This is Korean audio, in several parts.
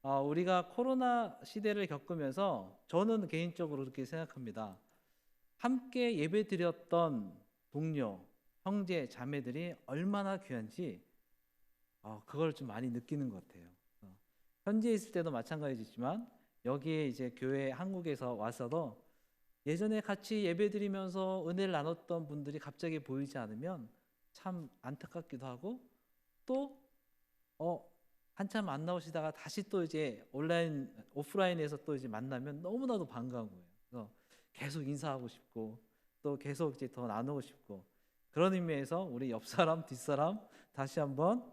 우리가 코로나 시대를 겪으면서 저는 개인적으로 그렇게 생각합니다. 함께 예배드렸던 동료, 형제, 자매들이 얼마나 귀한지 그걸 좀 많이 느끼는 것 같아요. 현지에 있을 때도 마찬가지지만 여기에 이제 교회 한국에서 와서도 예전에 같이 예배드리면서 은혜를 나눴던 분들이 갑자기 보이지 않으면 참 안타깝기도 하고 또 한참 안 나오시다가 다시 또 이제 온라인 오프라인에서 또 이제 만나면 너무나도 반가운 거예요. 그래서 계속 인사하고 싶고 또 계속 이제 더 나누고 싶고 그런 의미에서 우리 옆 사람 뒷사람 다시 한번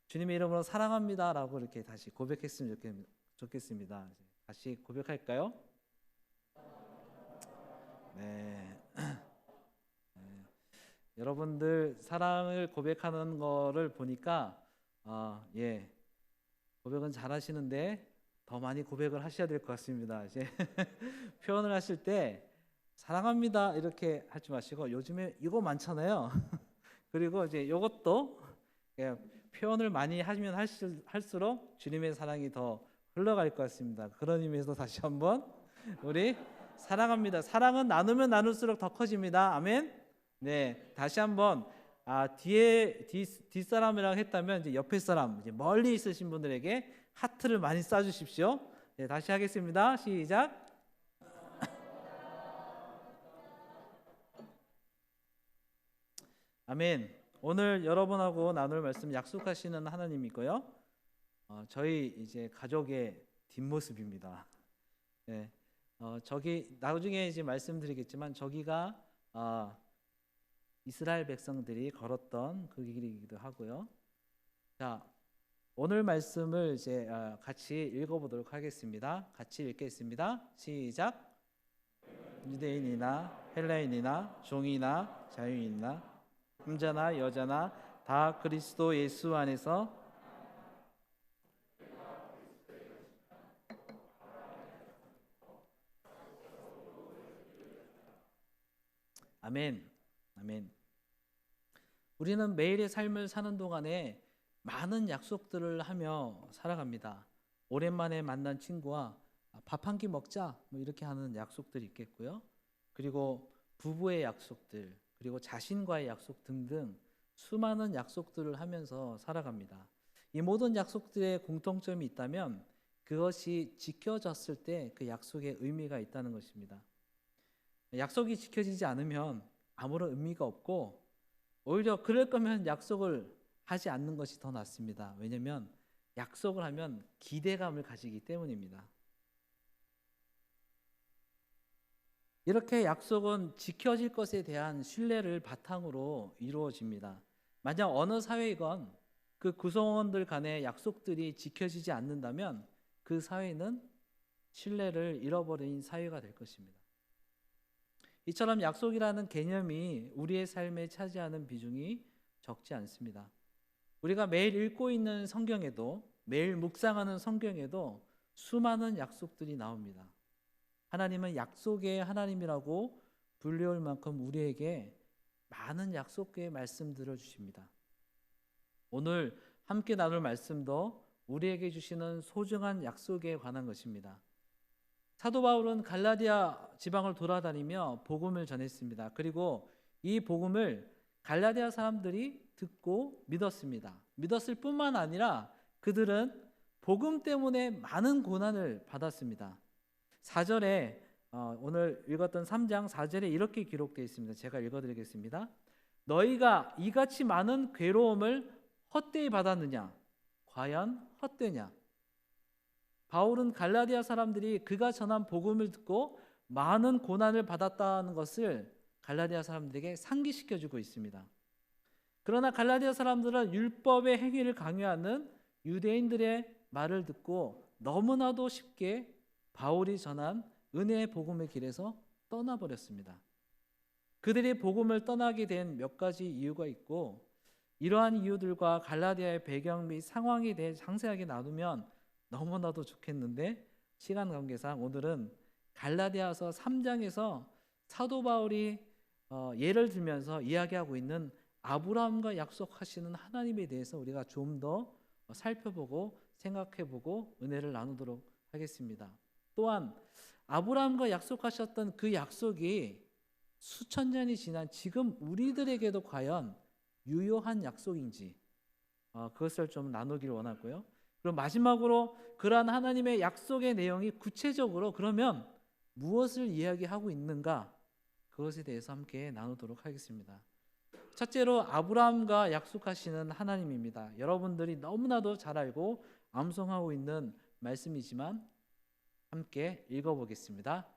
주님의 이름으로 사랑합니다라고 이렇게 다시 고백했으면 좋겠습니다. 다시 고백할까요? 네. 여러분들 사랑을 고백하는 거를 보니까 예, 고백은 잘하시는데 더 많이 고백을 하셔야 될 것 같습니다. 이제 표현을 하실 때 사랑합니다 이렇게 하지 마시고 요즘에 이거 많잖아요. 그리고 이제 이것도 표현을 많이 하시면 할수록 주님의 사랑이 더 흘러갈 것 같습니다. 그런 의미에서 다시 한번 우리 사랑합니다. 사랑은 나누면 나눌수록 더 커집니다. 아멘. 네, 다시 한번 뒷사람이라고 했다면 이제 옆에 사람, 이제 멀리 있으신 분들에게 하트를 많이 쏴주십시오. 네, 다시 하겠습니다. 시작. 아멘. 오늘 여러분하고 나눌 말씀 약속하시는 하나님이고요. 저희 이제 가족의 뒷모습입니다. 네, 저기 나중에 이제 말씀드리겠지만 저기가 이스라엘 백성들이 걸었던 그 길이기도 하고요. 자, 오늘 말씀을 이제 같이 읽어보도록 하겠습니다. 같이 읽겠습니다. 시작. 유대인이나 헬라인이나 종이나 자유인이나 남자나 여자나 다 그리스도 예수 안에서 아멘. 아멘. 우리는 매일의 삶을 사는 동안에 많은 약속들을 하며 살아갑니다. 오랜만에 만난 친구와 밥 한 끼 먹자 뭐 이렇게 하는 약속들이 있겠고요. 그리고 부부의 약속들, 그리고 자신과의 약속 등등 수많은 약속들을 하면서 살아갑니다. 이 모든 약속들의 공통점이 있다면 그것이 지켜졌을 때 그 약속의 의미가 있다는 것입니다. 약속이 지켜지지 않으면 아무런 의미가 없고 오히려 그럴 거면 약속을 하지 않는 것이 더 낫습니다. 왜냐하면 약속을 하면 기대감을 가지기 때문입니다. 이렇게 약속은 지켜질 것에 대한 신뢰를 바탕으로 이루어집니다. 만약 어느 사회이건 그 구성원들 간의 약속들이 지켜지지 않는다면 그 사회는 신뢰를 잃어버린 사회가 될 것입니다. 이처럼 약속이라는 개념이 우리의 삶에 차지하는 비중이 적지 않습니다. 우리가 매일 읽고 있는 성경에도 매일 묵상하는 성경에도 수많은 약속들이 나옵니다. 하나님은 약속의 하나님이라고 불리울 만큼 우리에게 많은 약속의 말씀들을 주십니다. 오늘 함께 나눌 말씀도 우리에게 주시는 소중한 약속에 관한 것입니다. 사도 바울은 갈라디아 지방을 돌아다니며 복음을 전했습니다. 그리고 이 복음을 갈라디아 사람들이 듣고 믿었습니다. 믿었을 뿐만 아니라 그들은 복음 때문에 많은 고난을 받았습니다. 4절에 오늘 읽었던 3장 4절에 이렇게 기록되어 있습니다. 제가 읽어드리겠습니다. 너희가 이같이 많은 괴로움을 헛되이 받았느냐? 과연 헛되냐? 바울은 갈라디아 사람들이 그가 전한 복음을 듣고 많은 고난을 받았다는 것을 갈라디아 사람들에게 상기시켜주고 있습니다. 그러나 갈라디아 사람들은 율법의 행위를 강요하는 유대인들의 말을 듣고 너무나도 쉽게 바울이 전한 은혜의 복음의 길에서 떠나버렸습니다. 그들이 복음을 떠나게 된 몇 가지 이유가 있고 이러한 이유들과 갈라디아의 배경 및 상황에 대해 상세하게 나누면 너무나도 좋겠는데 시간 관계상 오늘은 갈라디아서 3장에서 사도 바울이 예를 들면서 이야기하고 있는 아브라함과 약속하시는 하나님에 대해서 우리가 좀 더 살펴보고 생각해보고 은혜를 나누도록 하겠습니다. 또한 아브라함과 약속하셨던 그 약속이 수천 년이 지난 지금 우리들에게도 과연 유효한 약속인지 그것을 좀 나누기를 원하고요. 그럼 마지막으로 그러한 하나님의 약속의 내용이 구체적으로 그러면 무엇을 이야기하고 있는가, 그것에 대해서 함께 나누도록 하겠습니다. 첫째로 아브라함과 약속하시는 하나님입니다. 여러분들이 너무나도 잘 알고 암송하고 있는 말씀이지만 함께 읽어보겠습니다.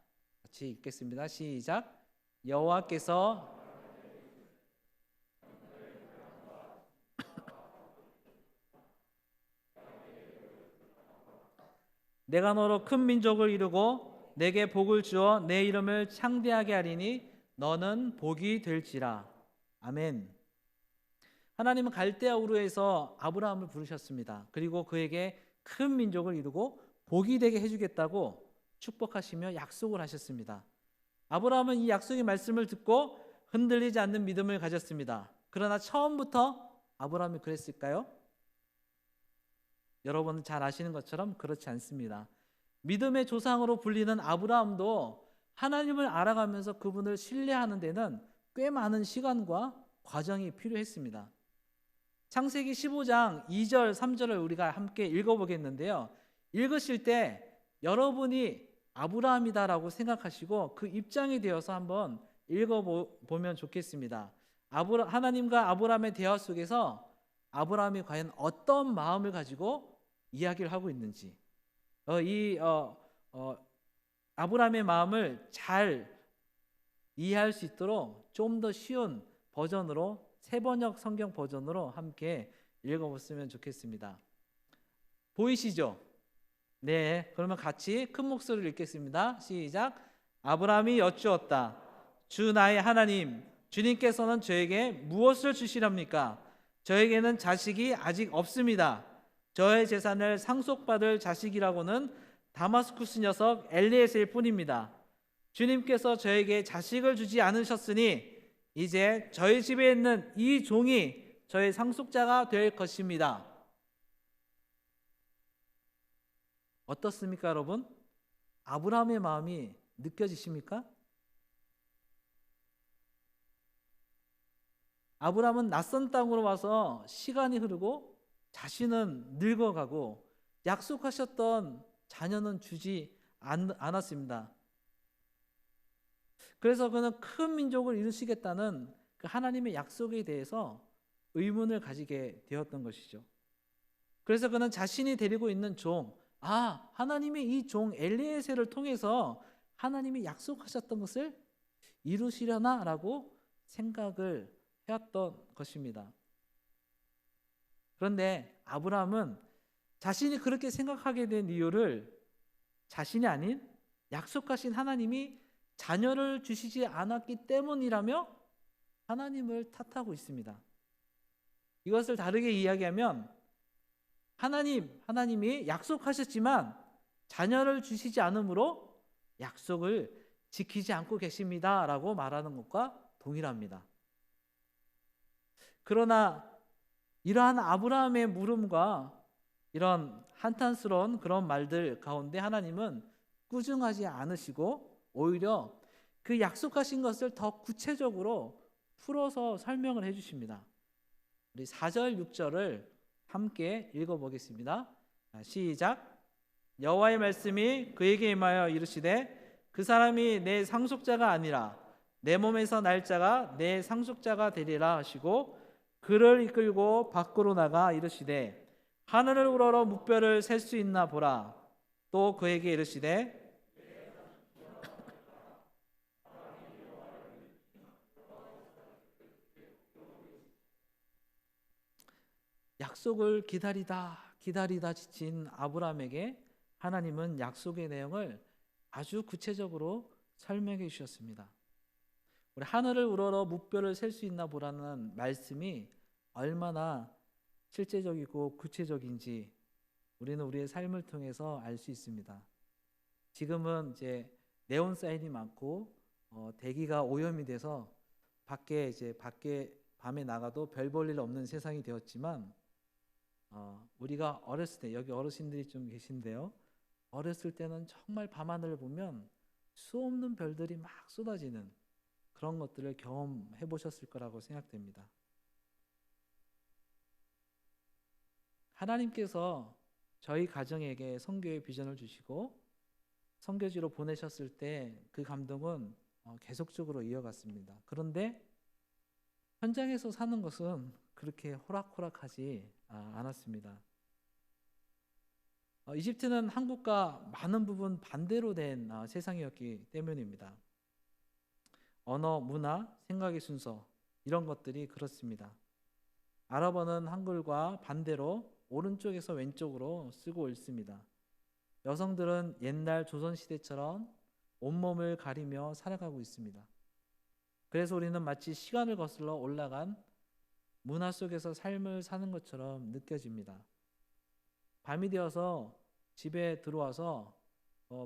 같이 읽겠습니다. 시작. 여호와께서 내가 너로 큰 민족을 이루고 내게 복을 주어 내 이름을 창대하게 하리니 너는 복이 될지라. 아멘. 하나님은 갈대아 우르에서 아브라함을 부르셨습니다. 그리고 그에게 큰 민족을 이루고 복이 되게 해주겠다고 축복하시며 약속을 하셨습니다. 아브라함은 이 약속의 말씀을 듣고 흔들리지 않는 믿음을 가졌습니다. 그러나 처음부터 아브라함이 그랬을까요? 여러분 잘 아시는 것처럼 그렇지 않습니다. 믿음의 조상으로 불리는 아브라함도 하나님을 알아가면서 그분을 신뢰하는 데는 꽤 많은 시간과 과정이 필요했습니다. 창세기 15장 2절 3절을 우리가 함께 읽어보겠는데요. 읽으실 때 여러분이 아브라함이다라고 생각하시고 그 입장이 되어서 한번 읽어보면 좋겠습니다. 하나님과 아브라함의 대화 속에서 아브라함이 과연 어떤 마음을 가지고 이야기를 하고 있는지, 아브라함의 마음을 잘 이해할 수 있도록 좀 더 쉬운 버전으로, 세번역 성경 버전으로 함께 읽어봤으면 좋겠습니다. 보이시죠? 네, 그러면 같이 큰 목소리로 읽겠습니다. 시작. 아브라함이 여쭈었다. 주 나의 하나님, 주님께서는 저에게 무엇을 주시렵니까? 저에게는 자식이 아직 없습니다. 저의 재산을 상속받을 자식이라고는 다마스쿠스 녀석 엘리에셀 뿐입니다. 주님께서 저에게 자식을 주지 않으셨으니 이제 저희 집에 있는 이 종이 저의 상속자가 될 것입니다. 어떻습니까, 여러분? 아브라함의 마음이 느껴지십니까? 아브라함은 낯선 땅으로 와서 시간이 흐르고 자신은 늙어가고 약속하셨던 자녀는 주지 않았습니다. 그래서 그는 큰 민족을 이루시겠다는 그 하나님의 약속에 대해서 의문을 가지게 되었던 것이죠. 그래서 그는 자신이 데리고 있는 종, 하나님의 이 종 엘리에셀을 통해서 하나님이 약속하셨던 것을 이루시려나라고 생각을 해왔던 것입니다. 그런데 아브라함은 자신이 그렇게 생각하게 된 이유를 자신이 아닌 약속하신 하나님이 자녀를 주시지 않았기 때문이라며 하나님을 탓하고 있습니다. 이것을 다르게 이야기하면 하나님이 약속하셨지만 자녀를 주시지 않으므로 약속을 지키지 않고 계십니다 라고 말하는 것과 동일합니다. 그러나 이러한 아브라함의 물음과 이런 한탄스러운 그런 말들 가운데 하나님은 꾸중하지 않으시고 오히려 그 약속하신 것을 더 구체적으로 풀어서 설명을 해주십니다. 우리 4절 6절을 함께 읽어보겠습니다. 시작. 여호와의 말씀이 그에게 임하여 이르시되 그 사람이 내 상속자가 아니라 내 몸에서 날 자가 내 상속자가 되리라 하시고 그를 이끌고 밖으로 나가 이르시되 하늘을 우러러 묵별을 셀 수 있나 보라. 또 그에게 이르시되 약속을 기다리다 지친 아브라함에게 하나님은 약속의 내용을 아주 구체적으로 설명해 주셨습니다. 우리 하늘을 우러러 묵별을 셀 수 있나 보라는 말씀이 얼마나 실제적이고 구체적인지 우리는 우리의 삶을 통해서 알 수 있습니다. 지금은 이제 네온 사인이 많고 대기가 오염이 돼서 밖에 밤에 나가도 별 볼 일 없는 세상이 되었지만 우리가 어렸을 때, 여기 어르신들이 좀 계신데요. 어렸을 때는 정말 밤하늘을 보면 수 없는 별들이 막 쏟아지는 그런 것들을 경험해 보셨을 거라고 생각됩니다. 하나님께서 저희 가정에게 선교의 비전을 주시고 선교지로 보내셨을 때 그 감동은 계속적으로 이어갔습니다. 그런데 현장에서 사는 것은 그렇게 호락호락하지 않았습니다. 이집트는 한국과 많은 부분 반대로 된 세상이었기 때문입니다. 언어, 문화, 생각의 순서 이런 것들이 그렇습니다. 아랍어는 한글과 반대로 오른쪽에서 왼쪽으로 쓰고 있습니다. 여성들은 옛날 조선시대처럼 온몸을 가리며 살아가고 있습니다. 그래서 우리는 마치 시간을 거슬러 올라간 문화 속에서 삶을 사는 것처럼 느껴집니다. 밤이 되어서 집에 들어와서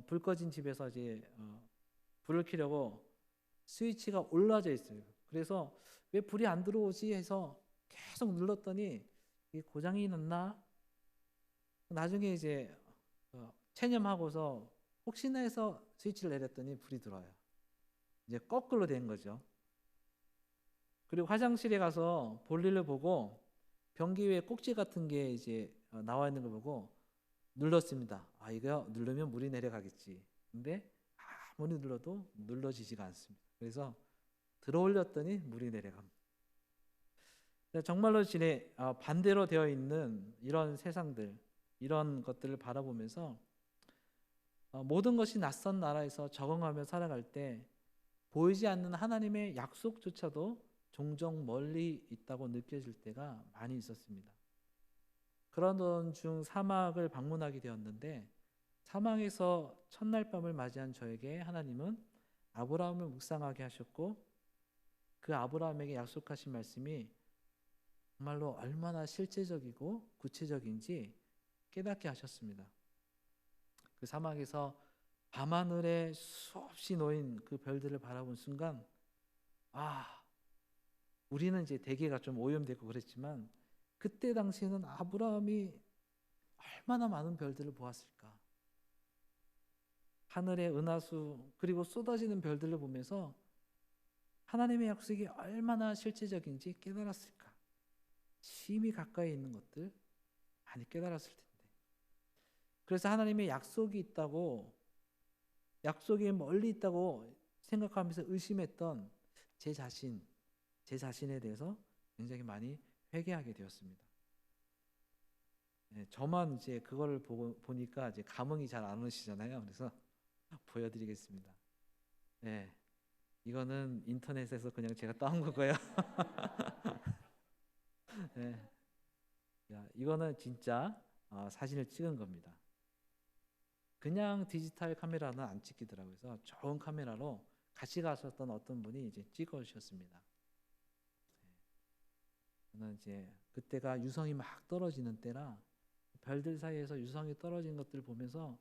불 꺼진 집에서 이제 불을 켜려고 스위치가 올라져 있어요. 그래서 왜 불이 안 들어오지 해서 계속 눌렀더니 이게 고장이 났나? 나중에 이제 체념하고서 혹시나 해서 스위치를 내렸더니 불이 들어와요. 이제 거꾸로 된 거죠. 그리고 화장실에 가서 볼일을 보고 변기 위에 꼭지 같은 게 이제 나와 있는 걸 보고 눌렀습니다. 이거 누르면 물이 내려가겠지. 근데 아무리 눌러도 눌러지지가 않습니다. 그래서 들어올렸더니 물이 내려갑니다. 정말로 반대로 되어 있는 이런 세상들, 이런 것들을 바라보면서 모든 것이 낯선 나라에서 적응하며 살아갈 때 보이지 않는 하나님의 약속조차도 종종 멀리 있다고 느껴질 때가 많이 있었습니다. 그러던 중 사막을 방문하게 되었는데 사막에서 첫날 밤을 맞이한 저에게 하나님은 아브라함을 묵상하게 하셨고 그 아브라함에게 약속하신 말씀이 정말로 얼마나 실제적이고 구체적인지 깨닫게 하셨습니다. 그 사막에서 밤하늘에 수없이 놓인 그 별들을 바라본 순간 우리는 이제 대개가 좀 오염되고 그랬지만 그때 당시에는 아브라함이 얼마나 많은 별들을 보았을까. 하늘의 은하수 그리고 쏟아지는 별들을 보면서 하나님의 약속이 얼마나 실제적인지 깨달았을까. 심히 가까이 있는 것들 많이 깨달았을 텐데. 그래서 하나님의 약속이 있다고, 약속이 멀리 있다고 생각하면서 의심했던 제 자신에 대해서 굉장히 많이 회개하게 되었습니다. 저만 이제 그걸 보니까 이제 감흥이 잘 안 오시잖아요. 그래서 보여드리겠습니다. 이거는 인터넷에서 그냥 제가 따온 거고요. 이거는 진짜 사진을 찍은 겁니다. 그냥 디지털 카메라는 안 찍히더라고요. 그래서 좋은 카메라로 같이 가셨던 어떤 분이 이제 찍어 주셨습니다. 저는 이제 그때가 유성이 막 떨어지는 때라 별들 사이에서 유성이 떨어진 것들을 보면서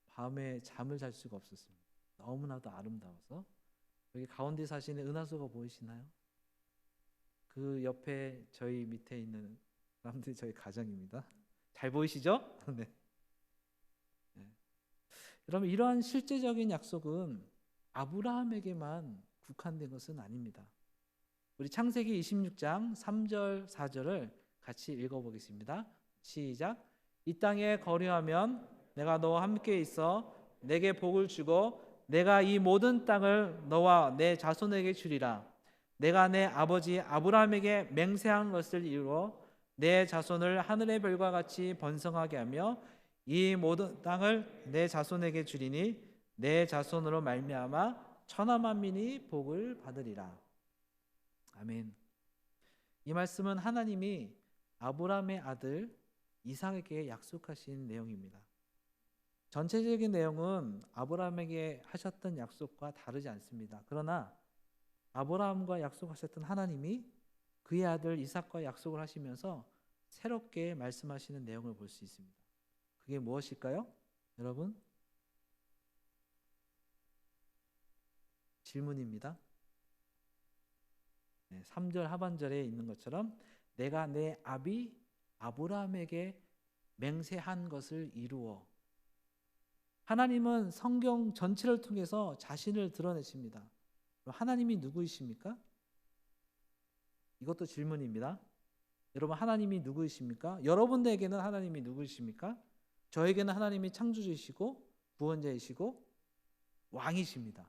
밤에 잠을 잘 수가 없었습니다. 너무나도 아름다워서. 여기 가운데 사진에 은하수가 보이시나요? 그 옆에 저희 밑에 있는 사람들이 저희 가정입니다. 잘 보이시죠? 네. 여러분 이러한 실제적인 약속은 아브라함에게만 국한된 것은 아닙니다. 우리 창세기 26장 3절 4절을 같이 읽어보겠습니다. 시작. 이 땅에 거류하면 내가 너와 함께 있어 내게 복을 주고 내가 이 모든 땅을 너와 내 자손에게 주리라. 내가 내 아버지 아브라함에게 맹세한 것을 이루어 내 자손을 하늘의 별과 같이 번성하게 하며 이 모든 땅을 내 자손에게 주리니 내 자손으로 말미암아 천하 만민이 복을 받으리라. 아멘. 이 말씀은 하나님이 아브라함의 아들 이삭에게 약속하신 내용입니다. 전체적인 내용은 아브라함에게 하셨던 약속과 다르지 않습니다. 그러나 아브라함과 약속하셨던 하나님이 그의 아들 이삭과 약속을 하시면서 새롭게 말씀하시는 내용을 볼 수 있습니다. 그게 무엇일까요? 여러분? 질문입니다. 3절 하반절에 있는 것처럼 내가 내 아비 아브라함에게 맹세한 것을 이루어. 하나님은 성경 전체를 통해서 자신을 드러내십니다. 하나님이 누구이십니까? 이것도 질문입니다. 여러분, 하나님이 누구이십니까? 여러분들에게는 하나님이 누구이십니까? 저에게는 하나님이 창조주이시고 구원자이시고 왕이십니다.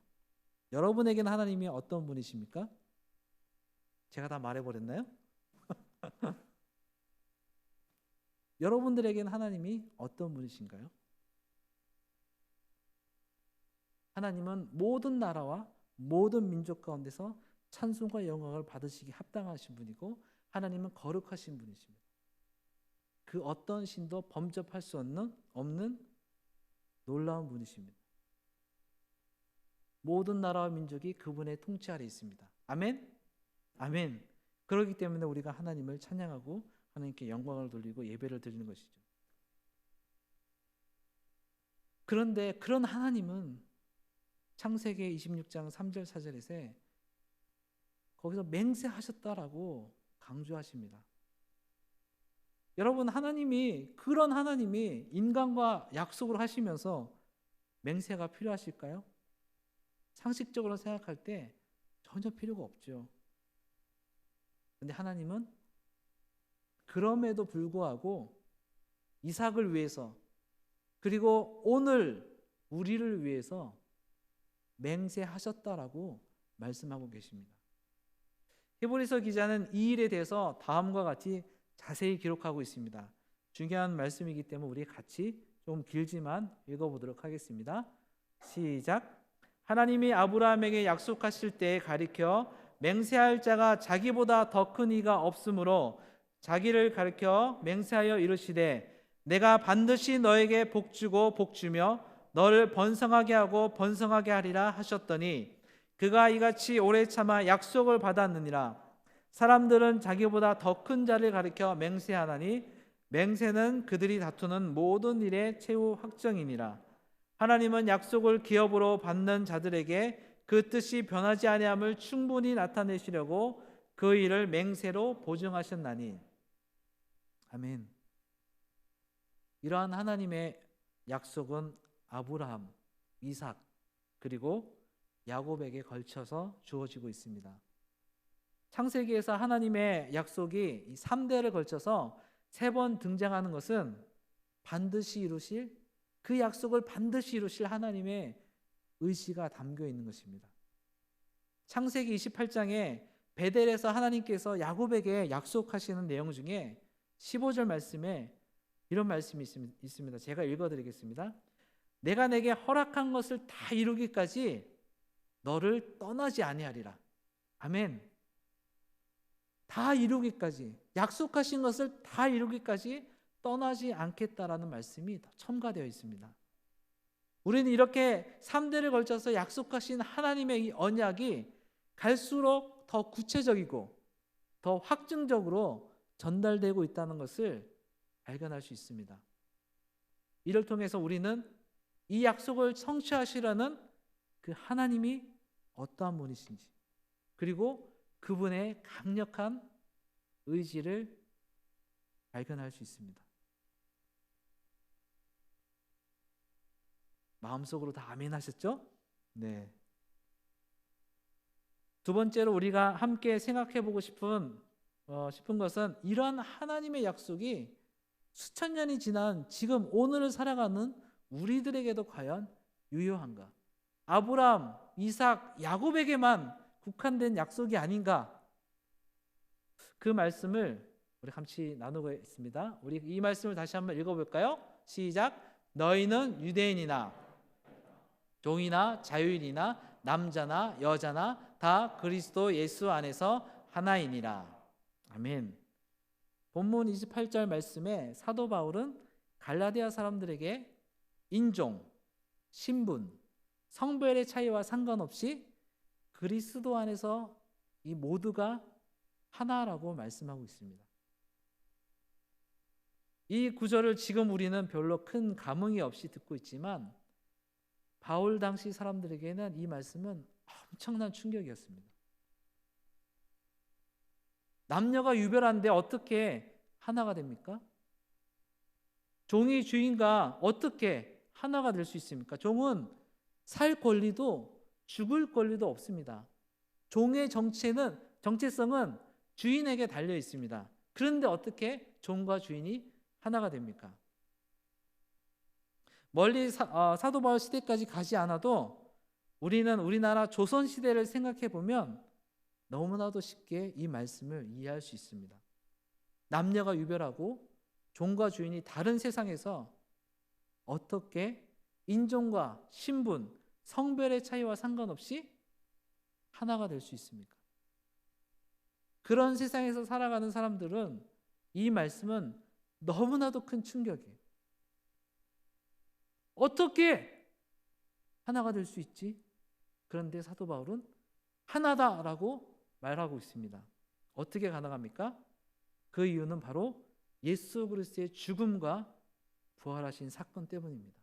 여러분에게는 하나님이 어떤 분이십니까? 제가 다 말해버렸나요? 여러분들에게는 하나님이 어떤 분이신가요? 하나님은 모든 나라와 모든 민족 가운데서 찬송과 영광을 받으시기 합당하신 분이고, 하나님은 거룩하신 분이십니다. 그 어떤 신도 범접할 수 없는 놀라운 분이십니다. 모든 나라와 민족이 그분의 통치 아래 있습니다. 아멘? 아멘. 그렇기 때문에 우리가 하나님을 찬양하고 하나님께 영광을 돌리고 예배를 드리는 것이죠. 그런데 그런 하나님은 창세기 26장 3절 4절에서 거기서 맹세하셨다라고 강조하십니다. 여러분, 그런 하나님이 인간과 약속을 하시면서 맹세가 필요하실까요? 상식적으로 생각할 때 전혀 필요가 없죠. 그런데 하나님은 그럼에도 불구하고 이삭을 위해서, 그리고 오늘 우리를 위해서 맹세하셨다라고 말씀하고 계십니다. 히브리서 기자는 이 일에 대해서 다음과 같이 자세히 기록하고 있습니다. 중요한 말씀이기 때문에 우리 같이 좀 길지만 읽어보도록 하겠습니다. 시작. 하나님이 아브라함에게 약속하실 때에 가리켜 맹세할 자가 자기보다 더 큰 이가 없으므로 자기를 가리켜 맹세하여 이르시되 내가 반드시 너에게 복주고 복주며 너를 번성하게 하고 번성하게 하리라 하셨더니 그가 이같이 오래 참아 약속을 받았느니라. 사람들은 자기보다 더 큰 자를 가리켜 맹세하나니 맹세는 그들이 다투는 모든 일의 최후 확정이니라. 하나님은 약속을 기업으로 받는 자들에게 그 뜻이 변하지 아니함을 충분히 나타내시려고 그 일을 맹세로 보증하셨나니. 아멘. 이러한 하나님의 약속은 아브라함, 이삭, 그리고 야곱에게 걸쳐서 주어지고 있습니다. 창세기에서 하나님의 약속이 3대를 걸쳐서 3번 등장하는 것은 반드시 이루실, 그 약속을 반드시 이루실 하나님의 의지가 담겨 있는 것입니다. 창세기 28장에 베델에서 하나님께서 야곱에게 약속하시는 내용 중에 15절 말씀에 이런 말씀이 있습니다. 제가 읽어드리겠습니다. 내가 내게 허락한 것을 다 이루기까지 너를 떠나지 아니하리라. 아멘. 다 이루기까지, 약속하신 것을 다 이루기까지 떠나지 않겠다라는 말씀이 첨가되어 있습니다. 우리는 이렇게 3대를 걸쳐서 약속하신 하나님의 이 언약이 갈수록 더 구체적이고 더 확증적으로 전달되고 있다는 것을 발견할 수 있습니다. 이를 통해서 우리는 이 약속을 성취하시려는 그 하나님이 어떠한 분이신지, 그리고 그분의 강력한 의지를 발견할 수 있습니다. 마음속으로 다 아멘 하셨죠? 네. 두 번째로 우리가 함께 생각해 보고 싶은 것은 이러한 하나님의 약속이 수천 년이 지난 지금 오늘을 살아가는 우리들에게도 과연 유효한가? 아브라함, 이삭, 야곱에게만 국한된 약속이 아닌가? 그 말씀을 우리 같이 나누고 있습니다. 우리 이 말씀을 다시 한번 읽어볼까요? 시작. 너희는 유대인이나 종이나 자유인이나 남자나 여자나 다 그리스도 예수 안에서 하나이니라. 아멘. 본문 28절 말씀에 사도 바울은 갈라디아 사람들에게 인종, 신분, 성별의 차이와 상관없이 그리스도 안에서 이 모두가 하나라고 말씀하고 있습니다. 이 구절을 지금 우리는 별로 큰 감흥이 없이 듣고 있지만 바울 당시 사람들에게는 이 말씀은 엄청난 충격이었습니다. 남녀가 유별한데 어떻게 하나가 됩니까? 종이 주인과 어떻게 하나가 될 수 있습니까? 종은 살 권리도 죽을 권리도 없습니다. 종의 정체성은 주인에게 달려 있습니다. 그런데 어떻게 종과 주인이 하나가 됩니까? 멀리 사도 바울 시대까지 가지 않아도 우리는 우리나라 조선 시대를 생각해 보면 너무나도 쉽게 이 말씀을 이해할 수 있습니다. 남녀가 유별하고 종과 주인이 다른 세상에서 어떻게 인종과 신분, 성별의 차이와 상관없이 하나가 될 수 있습니까? 그런 세상에서 살아가는 사람들은 이 말씀은 너무나도 큰 충격이에요. 어떻게 하나가 될 수 있지? 그런데 사도 바울은 하나다라고 말하고 있습니다. 어떻게 가능합니까? 그 이유는 바로 예수 그리스도의 죽음과 부활하신 사건 때문입니다.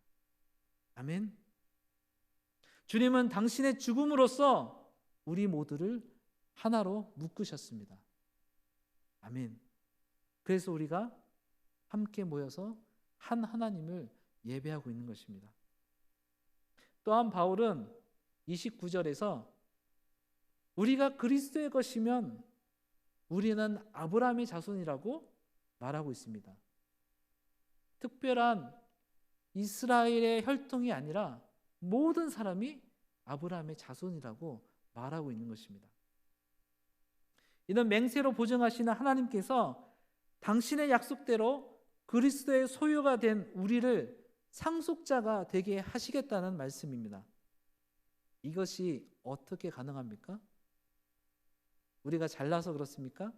아멘. 주님은 당신의 죽음으로써 우리 모두를 하나로 묶으셨습니다. 아멘. 그래서 우리가 함께 모여서 한 하나님을 예배하고 있는 것입니다. 또한 바울은 29절에서 우리가 그리스도의 것이면 우리는 아브라함의 자손이라고 말하고 있습니다. 특별한 이스라엘의 혈통이 아니라 모든 사람이 아브라함의 자손이라고 말하고 있는 것입니다. 이는 맹세로 보증하시는 하나님께서 당신의 약속대로 그리스도의 소유가 된 우리를 상속자가 되게 하시겠다는 말씀입니다. 이것이 어떻게 가능합니까? 우리가 잘나서 그렇습니까?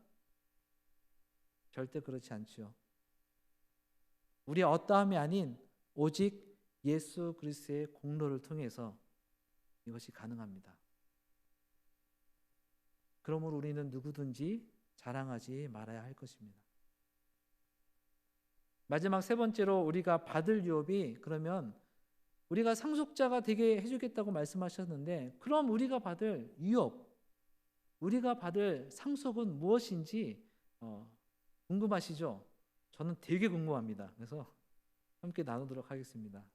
절대 그렇지 않지요. 우리의 어떠함이 아닌 오직 예수 그리스도의 공로를 통해서 이것이 가능합니다. 그러므로 우리는 누구든지 자랑하지 말아야 할 것입니다. 마지막 세 번째로 우리가 받을 유업이, 그러면 우리가 상속자가 되게 해주겠다고 말씀하셨는데, 그럼 우리가 받을 유업, 우리가 받을 상속은 무엇인지 궁금하시죠? 저는 되게 궁금합니다. 그래서 함께 나누도록 하겠습니다.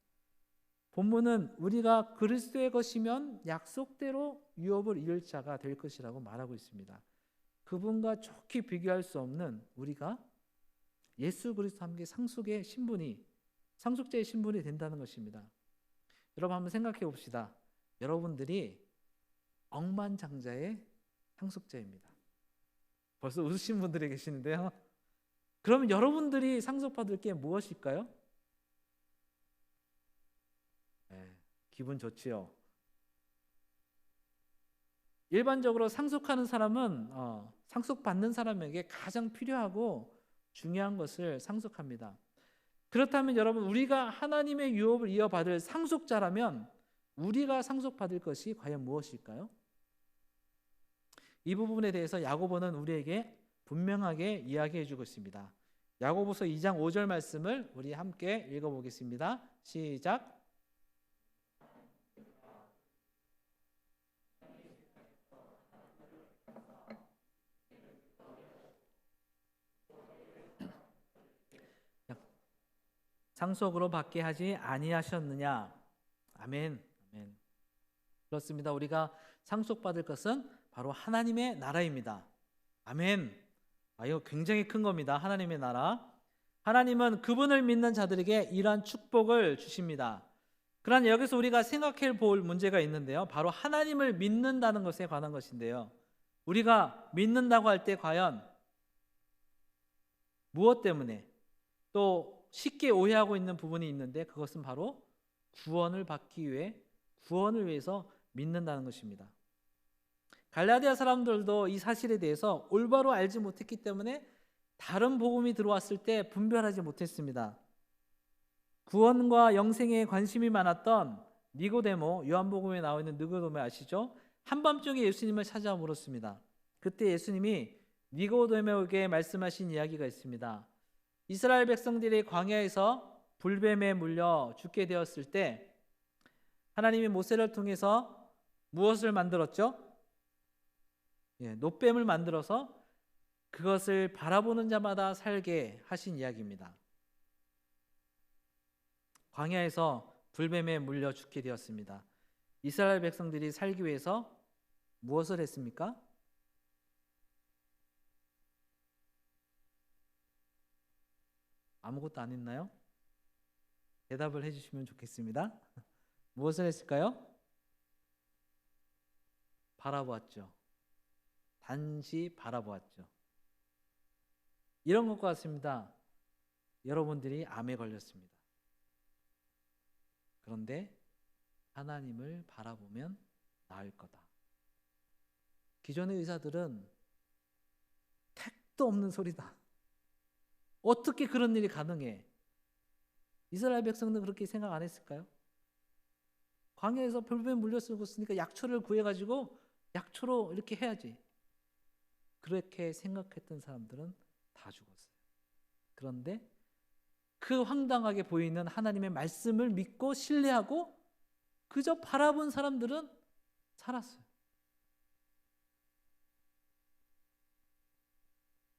본문은 우리가 그리스도의 것이면 약속대로 유업을 이을 자가 될 것이라고 말하고 있습니다. 그분과 좋게 비교할 수 없는 우리가 예수 그리스도와 함께 상속자의 신분이 된다는 것입니다. 여러분 한번 생각해 봅시다. 여러분들이 억만장자의 상속자입니다. 벌써 웃으신 분들이 계시는데요. 그러면 여러분들이 상속받을 게 무엇일까요? 기분 좋지요. 일반적으로 상속하는 사람은 상속받는 사람에게 가장 필요하고 중요한 것을 상속합니다. 그렇다면 여러분, 우리가 하나님의 유업을 이어받을 상속자라면 우리가 상속받을 것이 과연 무엇일까요? 이 부분에 대해서 야고보는 우리에게 분명하게 이야기해 주고 있습니다. 야고보서 2장 5절 말씀을 우리 함께 읽어보겠습니다. 시작. 상속으로 받게 하지 아니하셨느냐? 아멘. 아멘. 그렇습니다. 우리가 상속받을 것은 바로 하나님의 나라입니다. 아멘. 이거 굉장히 큰 겁니다. 하나님의 나라. 하나님은 그분을 믿는 자들에게 이러한 축복을 주십니다. 그러나 여기서 우리가 생각해 볼 문제가 있는데요. 바로 하나님을 믿는다는 것에 관한 것인데요. 우리가 믿는다고 할 때 과연 무엇 때문에, 또 쉽게 오해하고 있는 부분이 있는데, 그것은 바로 구원을 받기 위해, 구원을 위해서 믿는다는 것입니다. 갈라디아 사람들도 이 사실에 대해서 올바로 알지 못했기 때문에 다른 복음이 들어왔을 때 분별하지 못했습니다. 구원과 영생에 관심이 많았던 니고데모, 요한복음에 나와 있는 니고데모 아시죠? 한밤중에 예수님을 찾아와 물었습니다. 그때 예수님이 니고데모에게 말씀하신 이야기가 있습니다. 이스라엘 백성들이 광야에서 불뱀에 물려 죽게 되었을 때 하나님이 모세를 통해서 무엇을 만들었죠? 놋뱀을 만들어서 그것을 바라보는 자마다 살게 하신 이야기입니다. 광야에서 불뱀에 물려 죽게 되었습니다. 이스라엘 백성들이 살기 위해서 무엇을 했습니까? 아무것도 안 했나요? 대답을 해주시면 좋겠습니다. 무엇을 했을까요? 바라보았죠. 단지 바라보았죠. 이런 것과 같습니다. 여러분들이 암에 걸렸습니다. 그런데 하나님을 바라보면 나을 거다. 기존의 의사들은 택도 없는 소리다. 어떻게 그런 일이 가능해? 이스라엘 백성들은 그렇게 생각 안 했을까요? 광야에서 불뱀에 물렸으니까 약초를 구해가지고 약초로 이렇게 해야지. 그렇게 생각했던 사람들은 다 죽었어요. 그런데 그 황당하게 보이는 하나님의 말씀을 믿고 신뢰하고 그저 바라본 사람들은 살았어요.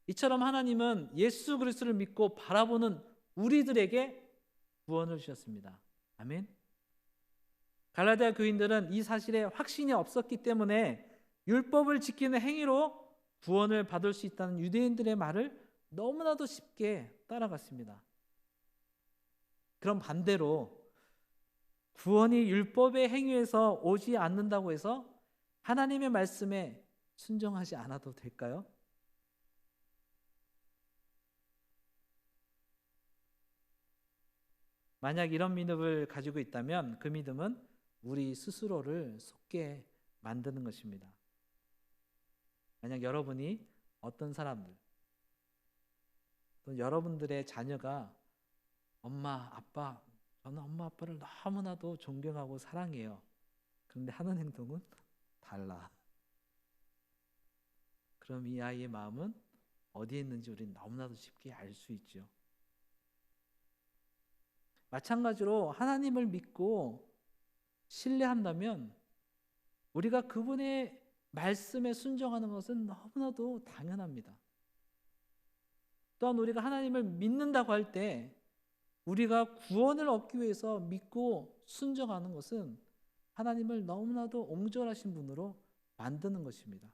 이처럼 하나님은 예수 그리스도를 믿고 바라보는 우리들에게 구원을 주셨습니다. 아멘. 갈라디아 교인들은 이 사실에 확신이 없었기 때문에 율법을 지키는 행위로 구원을 받을 수 있다는 유대인들의 말을 너무나도 쉽게 따라갔습니다. 그럼 반대로 구원이 율법의 행위에서 오지 않는다고 해서 하나님의 말씀에 순종하지 않아도 될까요? 만약 이런 믿음을 가지고 있다면 그 믿음은 우리 스스로를 속게 만드는 것입니다. 만약 여러분이 어떤 사람들 또 여러분들의 자녀가 엄마, 아빠, 저는 엄마, 아빠를 너무나도 존경하고 사랑해요. 그런데 하는 행동은 달라. 그럼 이 아이의 마음은 어디에 있는지 우리는 너무나도 쉽게 알 수 있죠. 마찬가지로 하나님을 믿고 신뢰한다면 우리가 그분의 말씀에 순종하는 것은 너무나도 당연합니다. 또한 우리가 하나님을 믿는다고 할 때 우리가 구원을 얻기 위해서 믿고 순종하는 것은 하나님을 너무나도 옹졸하신 분으로 만드는 것입니다.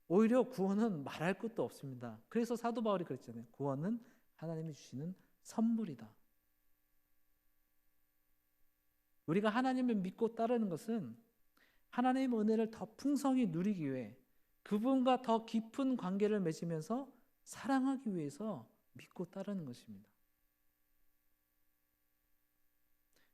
오히려 구원은 말할 것도 없습니다. 그래서 사도 바울이 그랬잖아요. 구원은 하나님이 주시는 선물이다. 우리가 하나님을 믿고 따르는 것은 하나님의 은혜를 더 풍성히 누리기 위해 그분과 더 깊은 관계를 맺으면서 사랑하기 위해서 믿고 따르는 것입니다.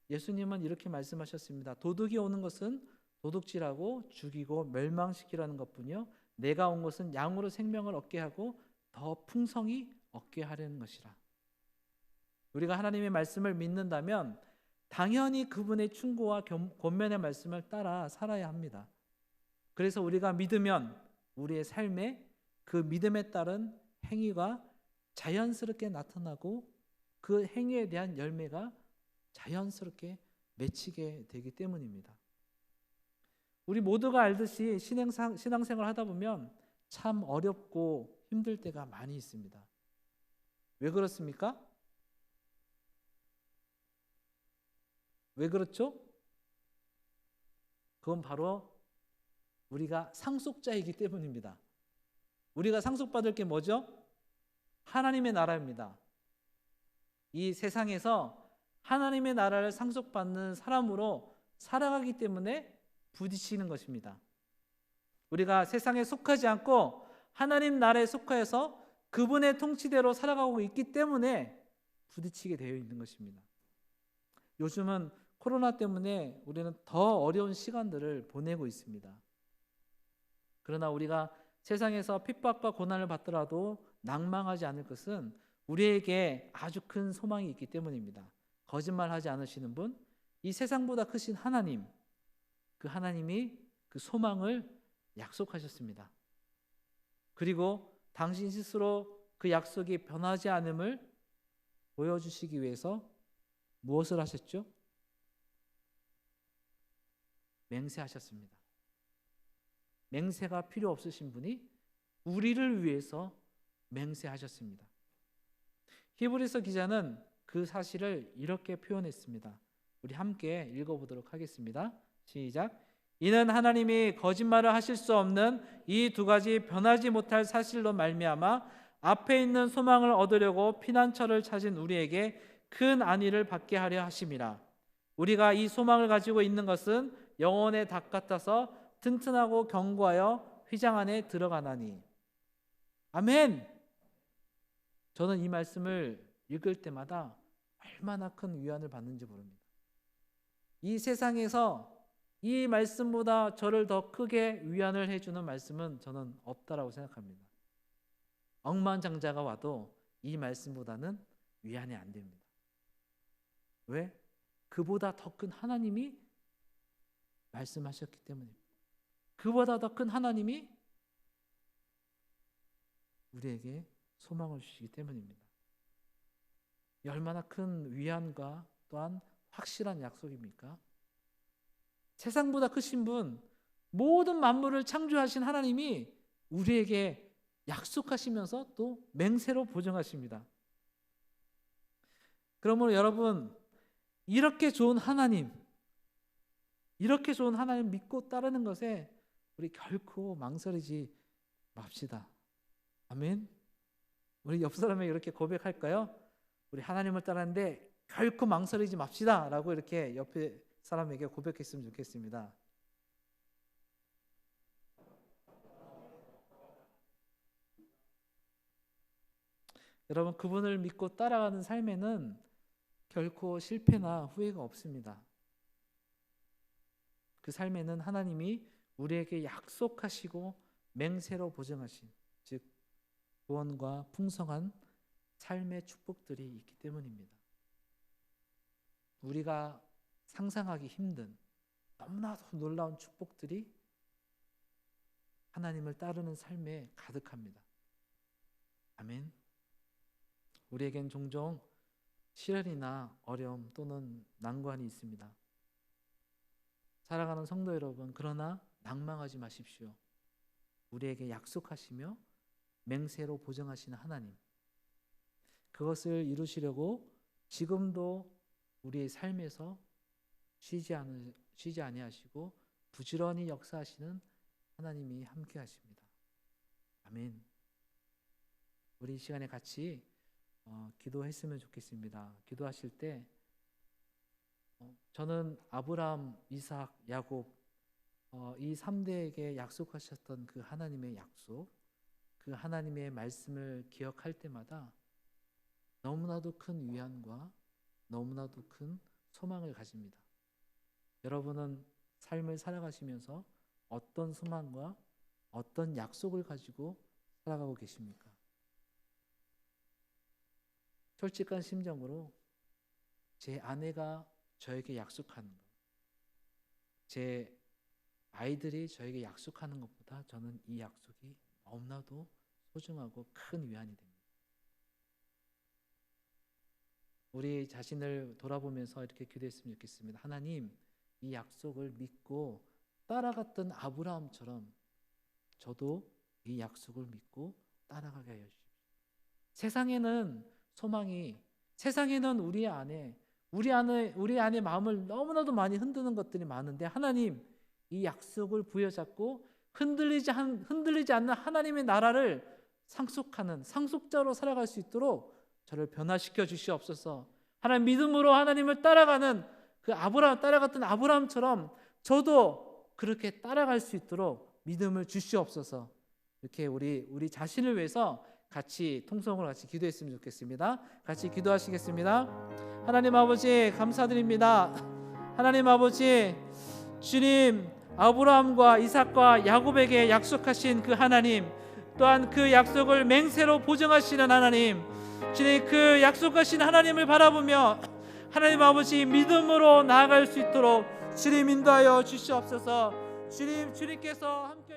예수님은 이렇게 말씀하셨습니다. 도둑이 오는 것은 도둑질하고 죽이고 멸망시키라는 것뿐이요 내가 온 것은 양으로 생명을 얻게 하고 더 풍성히 얻게 하려는 것이라. 우리가 하나님의 말씀을 믿는다면 당연히 그분의 충고와 권면의 말씀을 따라 살아야 합니다. 그래서 우리가 믿으면 우리의 삶에 그 믿음에 따른 행위가 자연스럽게 나타나고 그 행위에 대한 열매가 자연스럽게 맺히게 되기 때문입니다. 우리 모두가 알듯이 신앙생활 하다 보면 참 어렵고 힘들 때가 많이 있습니다. 왜 그렇습니까? 왜 그렇죠? 그건 바로 우리가 상속자이기 때문입니다. 우리가 상속받을 게 뭐죠? 하나님의 나라입니다. 이 세상에서 하나님의 나라를 상속받는 사람으로 살아가기 때문에 부딪히는 것입니다. 우리가 세상에 속하지 않고 하나님 나라에 속하여서 그분의 통치대로 살아가고 있기 때문에 부딪히게 되어 있는 것입니다. 요즘은 코로나 때문에 우리는 더 어려운 시간들을 보내고 있습니다. 그러나 우리가 세상에서 핍박과 고난을 받더라도 낭망하지 않을 것은 우리에게 아주 큰 소망이 있기 때문입니다. 거짓말하지 않으시는 분, 이 세상보다 크신 하나님, 그 하나님이 그 소망을 약속하셨습니다. 그리고 당신 스스로 그 약속이 변하지 않음을 보여주시기 위해서 무엇을 하셨죠? 맹세하셨습니다. 맹세가 필요 없으신 분이 우리를 위해서 맹세하셨습니다. 히브리서 기자는 그 사실을 이렇게 표현했습니다. 우리 함께 읽어보도록 하겠습니다. 시작. 이는 하나님이 거짓말을 하실 수 없는 이 두 가지 변하지 못할 사실로 말미암아 앞에 있는 소망을 얻으려고 피난처를 찾은 우리에게 큰 안위를 받게 하려 하심이라. 우리가 이 소망을 가지고 있는 것은 영혼의 닭 같아서 튼튼하고 견고하여 휘장 안에 들어가나니. 아멘. 저는 이 말씀을 읽을 때마다 얼마나 큰 위안을 받는지 모릅니다. 이 세상에서 이 말씀보다 저를 더 크게 위안을 해주는 말씀은 저는 없다라고 생각합니다. 억만장자가 와도 이 말씀보다는 위안이 안 됩니다. 왜? 그보다 더 큰 하나님이 말씀하셨기 때문입니다. 그보다 더 큰 하나님이 우리에게 소망을 주시기 때문입니다. 얼마나 큰 위안과 또한 확실한 약속입니까? 세상보다 크신 분, 모든 만물을 창조하신 하나님이 우리에게 약속하시면서 또 맹세로 보증하십니다. 그러므로 여러분, 이렇게 좋은 하나님 믿고 따르는 것에 우리 결코 망설이지 맙시다. 아멘. 우리 옆 사람에게 이렇게 고백할까요? 우리 하나님을 따르는데 결코 망설이지 맙시다 라고 이렇게 옆에 사람에게 고백했으면 좋겠습니다. 여러분, 그분을 믿고 따라가는 삶에는 결코 실패나 후회가 없습니다. 그 삶에는 하나님이 우리에게 약속하시고 맹세로 보증하신, 즉 구원과 풍성한 삶의 축복들이 있기 때문입니다. 우리가 상상하기 힘든 너무나도 놀라운 축복들이 하나님을 따르는 삶에 가득합니다. 아멘. 우리에겐 종종 시련이나 어려움 또는 난관이 있습니다. 사랑하는 성도 여러분, 그러나 낭망하지 마십시오. 우리에게 약속하시며 맹세로 보증하시는 하나님, 그것을 이루시려고 지금도 우리의 삶에서 쉬지 아니하시고 부지런히 역사하시는 하나님이 함께 하십니다. 아멘. 우리 이 시간에 같이 기도했으면 좋겠습니다. 기도하실 때 저는 아브라함, 이삭, 야곱 이 3대에게 약속하셨던 그 하나님의 약속, 그 하나님의 말씀을 기억할 때마다 너무나도 큰 위안과 너무나도 큰 소망을 가집니다. 여러분은 삶을 살아가시면서 어떤 소망과 어떤 약속을 가지고 살아가고 계십니까? 솔직한 심정으로 제 아내가 저에게 약속하는 것, 제 아이들이 저에게 약속하는 것보다 저는 이 약속이 너무나도 소중하고 큰 위안이 됩니다. 우리 자신을 돌아보면서 이렇게 기도했으면 좋겠습니다. 하나님, 이 약속을 믿고 따라갔던 아브라함처럼 저도 이 약속을 믿고 따라가게 하여 주십시오. 세상에는 소망이, 세상에는 우리 안에 마음을 너무나도 많이 흔드는 것들이 많은데 하나님, 이 약속을 부여잡고 흔들리지 않는 하나님의 나라를 상속하는 상속자로 살아갈 수 있도록 저를 변화시켜 주시옵소서. 하나님, 믿음으로 하나님을 따라가는 그 따라갔던 아브라함처럼 저도 그렇게 따라갈 수 있도록 믿음을 주시옵소서. 이렇게 우리 자신을 위해서 같이 통성으로 같이 기도했으면 좋겠습니다. 같이 기도하시겠습니다. 하나님 아버지, 감사드립니다. 하나님 아버지, 주님, 아브라함과 이삭과 야곱에게 약속하신 그 하나님, 또한 그 약속을 맹세로 보증하시는 하나님, 주님, 그 약속하신 하나님을 바라보며 하나님 아버지 믿음으로 나아갈 수 있도록 주님 인도하여 주시옵소서. 주님께서 함께